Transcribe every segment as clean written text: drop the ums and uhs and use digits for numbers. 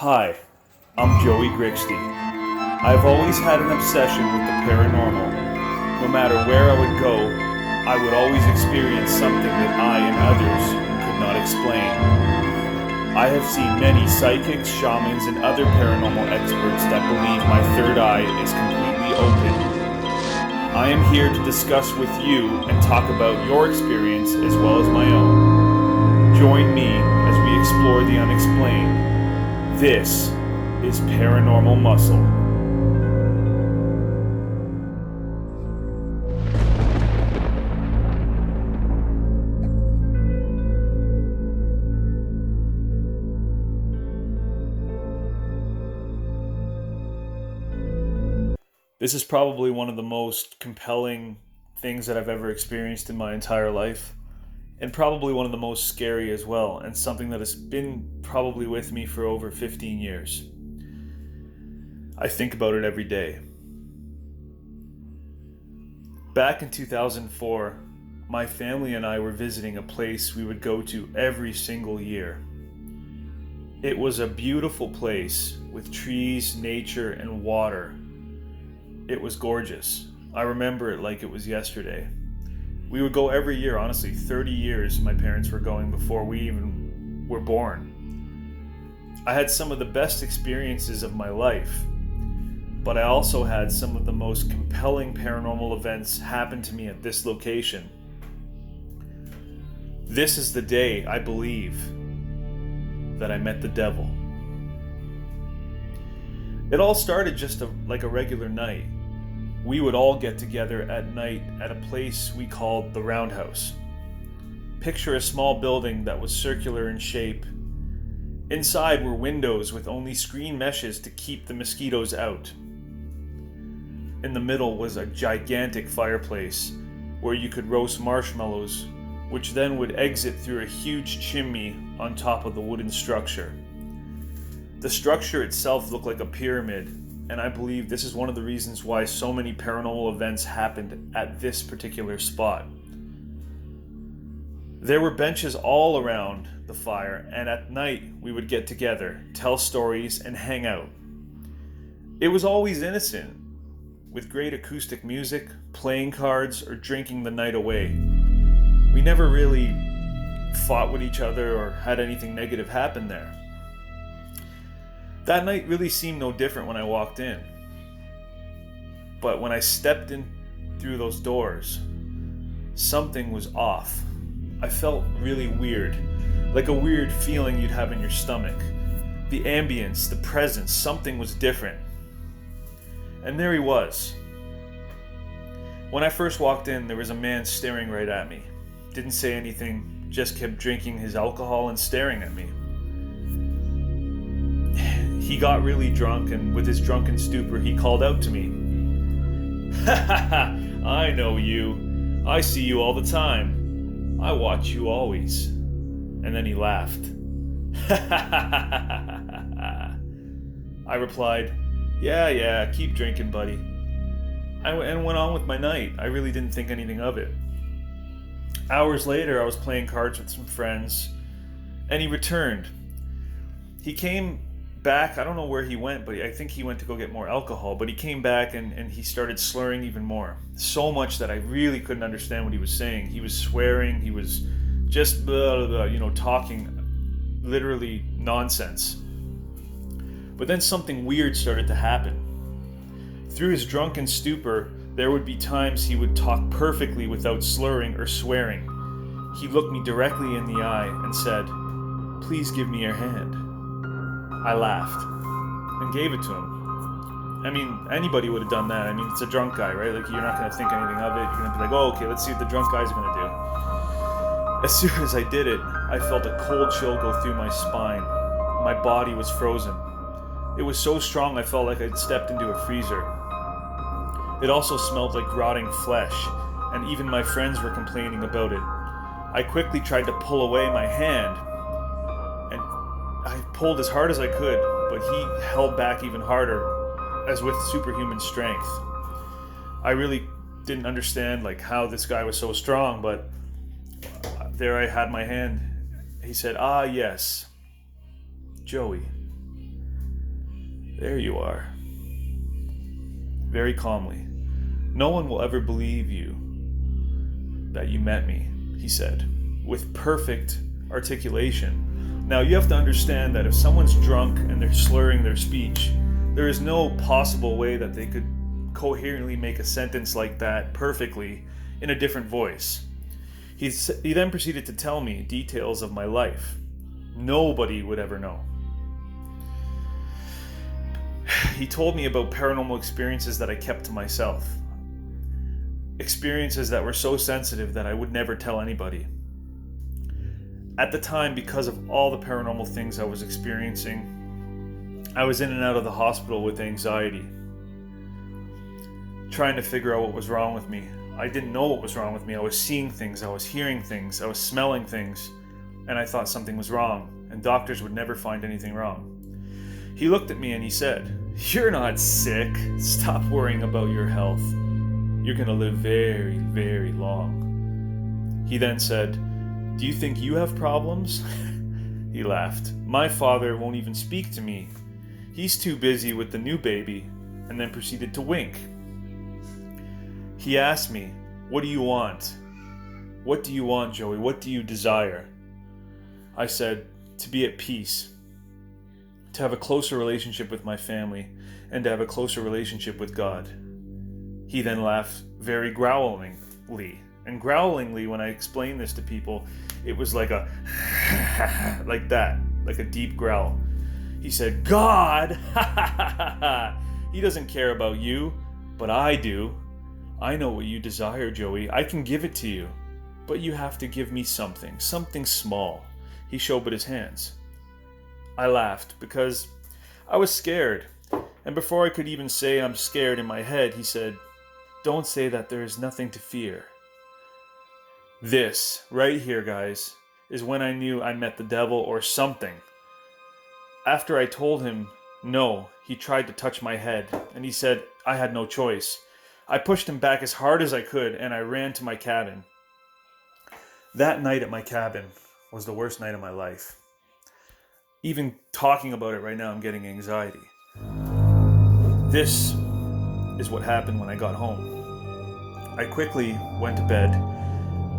Hi, I'm Joey Grixty. I've always had an obsession with the paranormal. No matter where I would go, I would always experience something that I and others could not explain. I have seen many psychics, shamans, and other paranormal experts that believe my third eye is completely open. I am here to discuss with you and talk about your experience as well as my own. Join me as we explore the unexplained. This is Paranormal Muscle. This is probably one of the most compelling things that I've ever experienced in my entire life, and probably one of the most scary as well, and something that has been probably with me for over 15 years. I think about it every day. Back in 2004, my family and I were visiting a place we would go to every single year. It was a beautiful place with trees, nature, and water. It was gorgeous. I remember it like it was yesterday. We would go every year, honestly. 30 years my parents were going before we even were born. I had some of the best experiences of my life, but I also had some of the most compelling paranormal events happen to me at this location. This is the day, I believe, that I met the devil. It all started just like a regular night. We would all get together at night at a place we called the Roundhouse. Picture a small building that was circular in shape. Inside were windows with only screen meshes to keep the mosquitoes out. In the middle was a gigantic fireplace where you could roast marshmallows, which then would exit through a huge chimney on top of the wooden structure. The structure itself looked like a pyramid, and I believe this is one of the reasons why so many paranormal events happened at this particular spot. There were benches all around the fire, and at night we would get together, tell stories, and hang out. It was always innocent, with great acoustic music, playing cards, or drinking the night away. We never really fought with each other or had anything negative happen there. That night really seemed no different when I walked in. But when I stepped in through those doors, something was off. I felt really weird, like a weird feeling you'd have in your stomach. The ambience, the presence, something was different. And there he was. When I first walked in, there was a man staring right at me. Didn't say anything, just kept drinking his alcohol and staring at me. He got really drunk, and with his drunken stupor, he called out to me. "Ha ha ha, I know you. I see you all the time. I watch you always." And then he laughed. "Ha ha ha ha ha ha." I replied, Yeah, keep drinking, buddy." And went on with my night. I really didn't think anything of it. Hours later, I was playing cards with some friends, and he returned. He came back. I don't know where he went, but I think he went to go get more alcohol, but he came back and he started slurring even more. So much that I really couldn't understand what he was saying. He was swearing, he was just blah, blah, blah, talking literally nonsense. But then something weird started to happen. Through his drunken stupor, there would be times he would talk perfectly without slurring or swearing. He looked me directly in the eye and said, "Please give me your hand." I laughed and gave it to him. I mean, anybody would have done that. I mean, it's a drunk guy, right? Like, you're not going to think anything of it. You're going to be like, "Oh, okay, let's see what the drunk guy's going to do." As soon as I did it, I felt a cold chill go through my spine. My body was frozen. It was so strong I felt like I'd stepped into a freezer. It also smelled like rotting flesh, and even my friends were complaining about it. I quickly tried to pull away my hand, and I pulled as hard as I could, but he held back even harder, as with superhuman strength. I really didn't understand how this guy was so strong, but there I had my hand. He said, "Ah, yes, Joey, There you are. Very calmly. No one will ever believe you that you met me, he said, with perfect articulation. Now you have to understand that if someone's drunk and they're slurring their speech, there is no possible way that they could coherently make a sentence like that perfectly in a different voice. He then proceeded to tell me details of my life. Nobody would ever know. He told me about paranormal experiences that I kept to myself. Experiences that were so sensitive that I would never tell anybody. At the time, because of all the paranormal things I was experiencing, I was in and out of the hospital with anxiety, trying to figure out what was wrong with me. I didn't know what was wrong with me. I was seeing things, I was hearing things, I was smelling things, and I thought something was wrong, and doctors would never find anything wrong. He looked at me and he said, "You're not sick. Stop worrying about your health. You're going to live very, very long." He then said, "Do you think you have problems?" He laughed. "My father won't even speak to me. He's too busy with the new baby," and then proceeded to wink. He asked me, "What do you want? What do you want, Joey? What do you desire?" I said, "To be at peace, to have a closer relationship with my family, and to have a closer relationship with God." He then laughed very growlingly. And growlingly, when I explained this to people, it was like a like that, like a deep growl. He said, "God, he doesn't care about you, but I do. I know what you desire, Joey. I can give it to you, but you have to give me something small." He showed his hands. I laughed because I was scared. And before I could even say I'm scared in my head, he said, "Don't say that there is nothing to fear." This, right here, guys, is when I knew I met the devil or something. After I told him no, he tried to touch my head, and he said I had no choice. I pushed him back as hard as I could, and I ran to my cabin. That night at my cabin was the worst night of my life. Even talking about it right now, I'm getting anxiety. This is what happened when I got home. I quickly went to bed,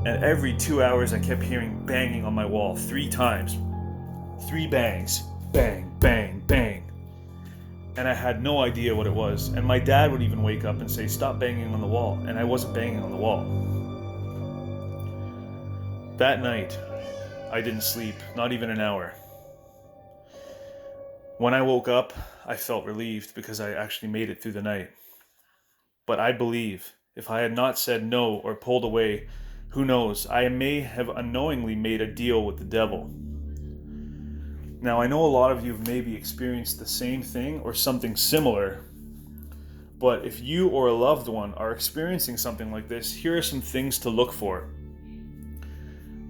and every 2 hours I kept hearing banging on my wall 3 times. 3 bangs. Bang, bang, bang. And I had no idea what it was. And my dad would even wake up and say, "Stop banging on the wall." And I wasn't banging on the wall. That night, I didn't sleep, not even an hour. When I woke up, I felt relieved because I actually made it through the night. But I believe if I had not said no or pulled away, who knows, I may have unknowingly made a deal with the devil. Now, I know a lot of you have maybe experienced the same thing or something similar, but if you or a loved one are experiencing something like this, here are some things to look for.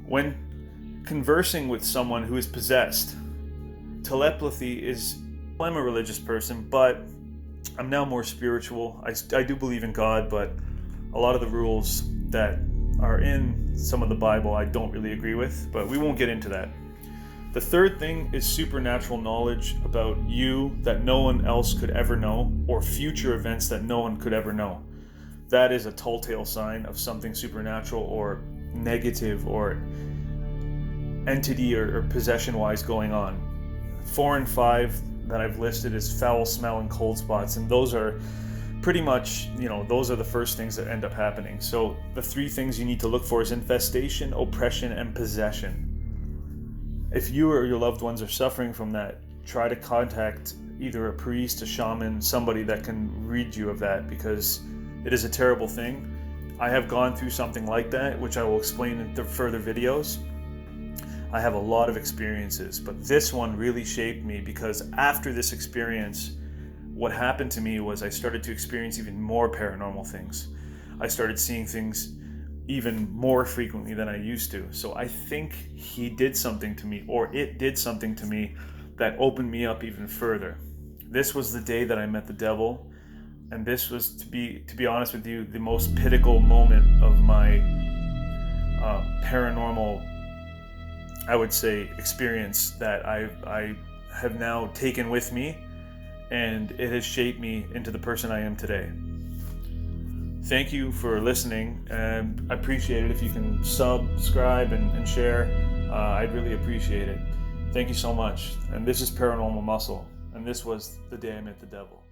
When conversing with someone who is possessed, telepathy is, I'm a religious person, but I'm now more spiritual. I do believe in God, but a lot of the rules that are in some of the Bible I don't really agree with, but we won't get into that. The third thing is supernatural knowledge about you that no one else could ever know, or future events that no one could ever know. That is a telltale sign of something supernatural or negative or entity or possession-wise going on. 4 and 5 that I've listed is foul smell and cold spots, and those are pretty much, those are the first things that end up happening. So the 3 things you need to look for is infestation, oppression, and possession. If you or your loved ones are suffering from that, try to contact either a priest, a shaman, somebody that can rid you of that, because it is a terrible thing. I have gone through something like that, which I will explain in the further videos. I have a lot of experiences, but this one really shaped me, because after this experience, what happened to me was I started to experience even more paranormal things. I started seeing things even more frequently than I used to. So I think he did something to me, or it did something to me, that opened me up even further. This was the day that I met the devil, and this was, to be honest with you, the most pinnacle moment of my paranormal, I would say, experience that I have now taken with me, and it has shaped me into the person I am today. Thank you for listening, and I appreciate it if you can subscribe and share. I'd really appreciate it. Thank you so much. And this is Paranormal Muscle, and this was The Day I Met the Devil.